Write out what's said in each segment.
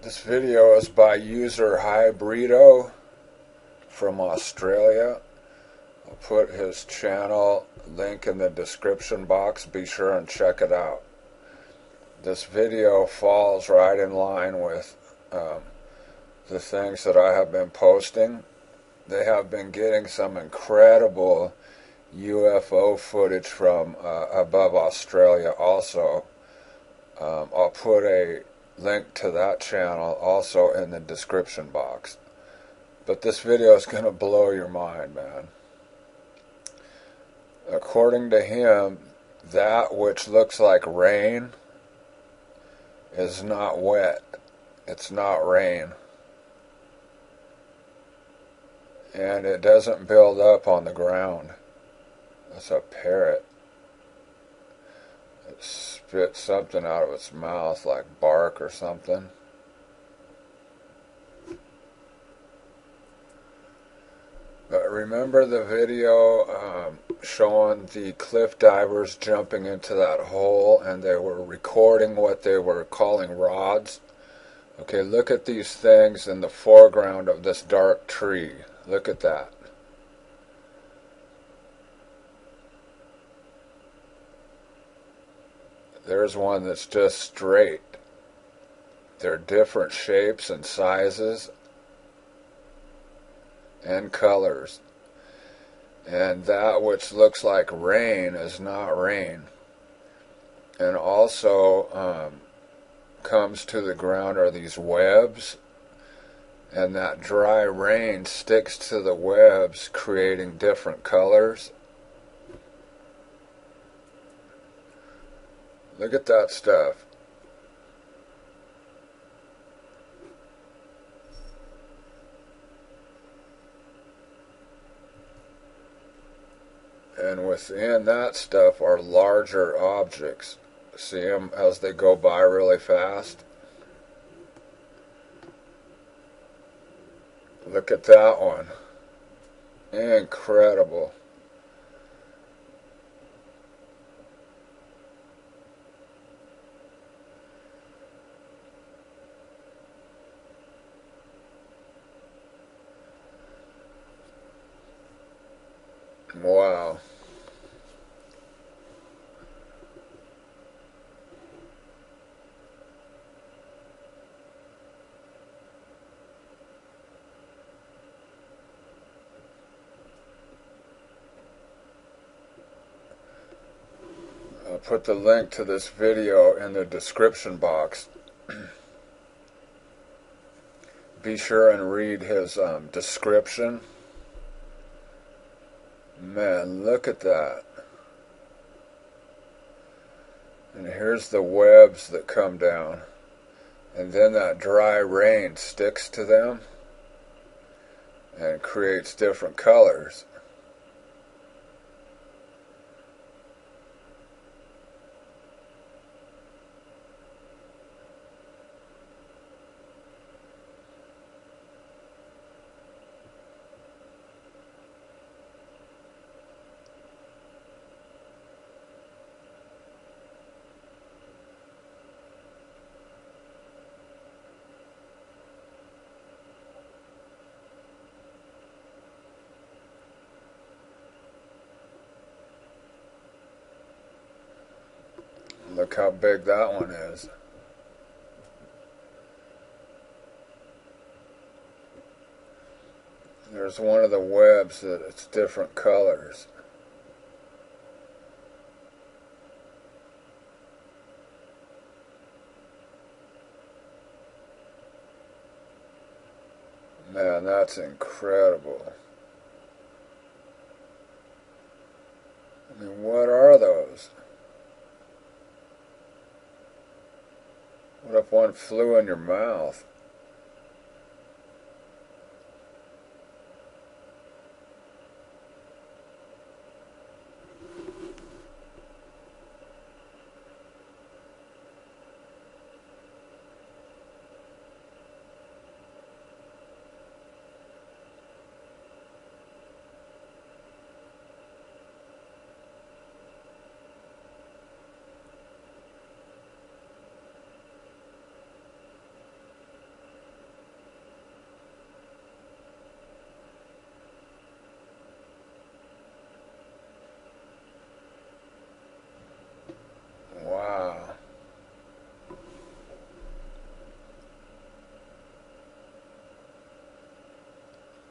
This video is by user Hybrido from Australia. I'll put his channel link in the description box. Be sure and check it out. This video falls right in line with the things that I have been posting. They have been getting some incredible UFO footage from above Australia also. I'll put a link to that channel also in the description box. But this video is going to blow your mind, man. According to him, that which looks like rain is not wet. It's not rain. And it doesn't build up on the ground. That's a parrot. It spits something out of its mouth like bark or something. But remember the video showing the cliff divers jumping into that hole, and they were recording what they were calling rods? Okay, look at these things in the foreground of this dark tree. Look at that. There's one that's just straight. They're different shapes and sizes and colors. And that which looks like rain is not rain. And also comes to the ground are these webs. And that dry rain sticks to the webs, creating different colors. Look at that stuff. And within that stuff are larger objects. See them as they go by really fast? Look at that one. Incredible. Wow. I'll put the link to this video in the description box. Be sure and read his description. Man, look at that. And here's the webs that come down. And then that dry rain sticks to them and creates different colors. Look how big that one is. There's one of the webs that it's different colors. Man, that's incredible. I mean, what are those? What if one flew in your mouth?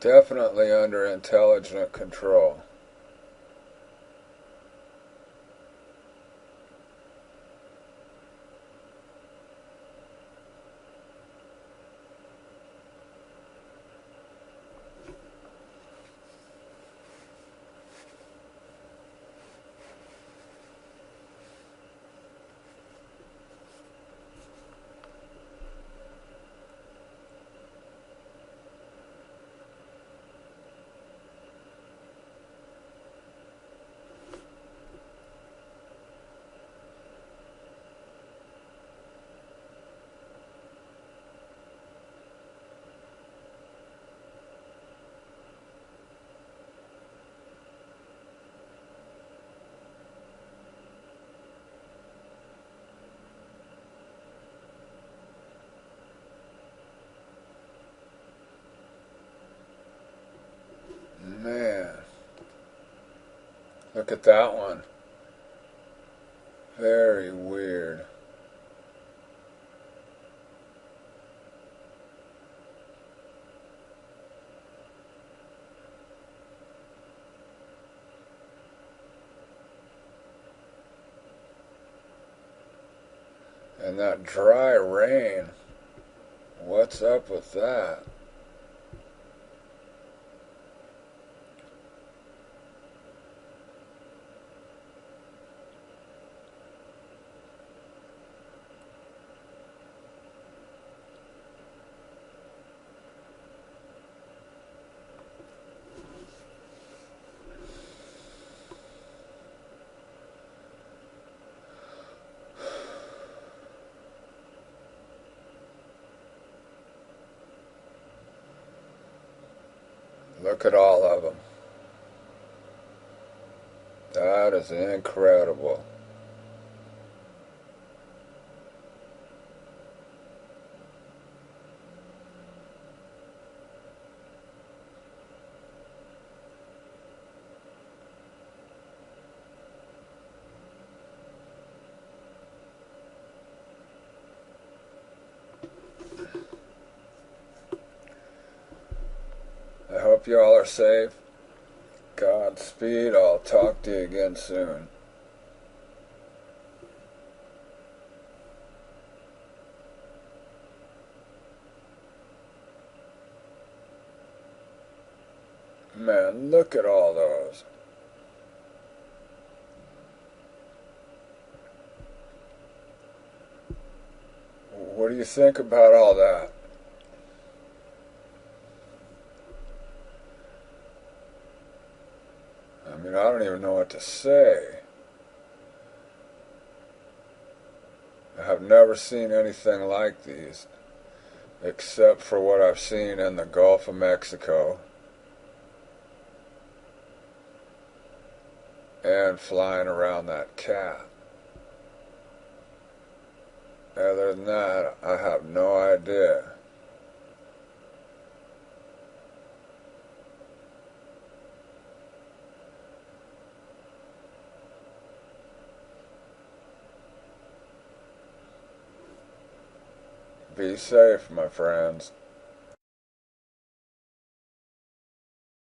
Definitely under intelligent control. Man, look at that one. Very weird. And that dry rain. What's up with that? Look at all of them. That is incredible. I hope you all are safe. Godspeed. I'll talk to you again soon. Man, look at all those. What do you think about all that? I mean, I don't even know what to say. I have never seen anything like these, except for what I've seen in the Gulf of Mexico and flying around that cat. Other than that, I have no idea. Be safe, my friends.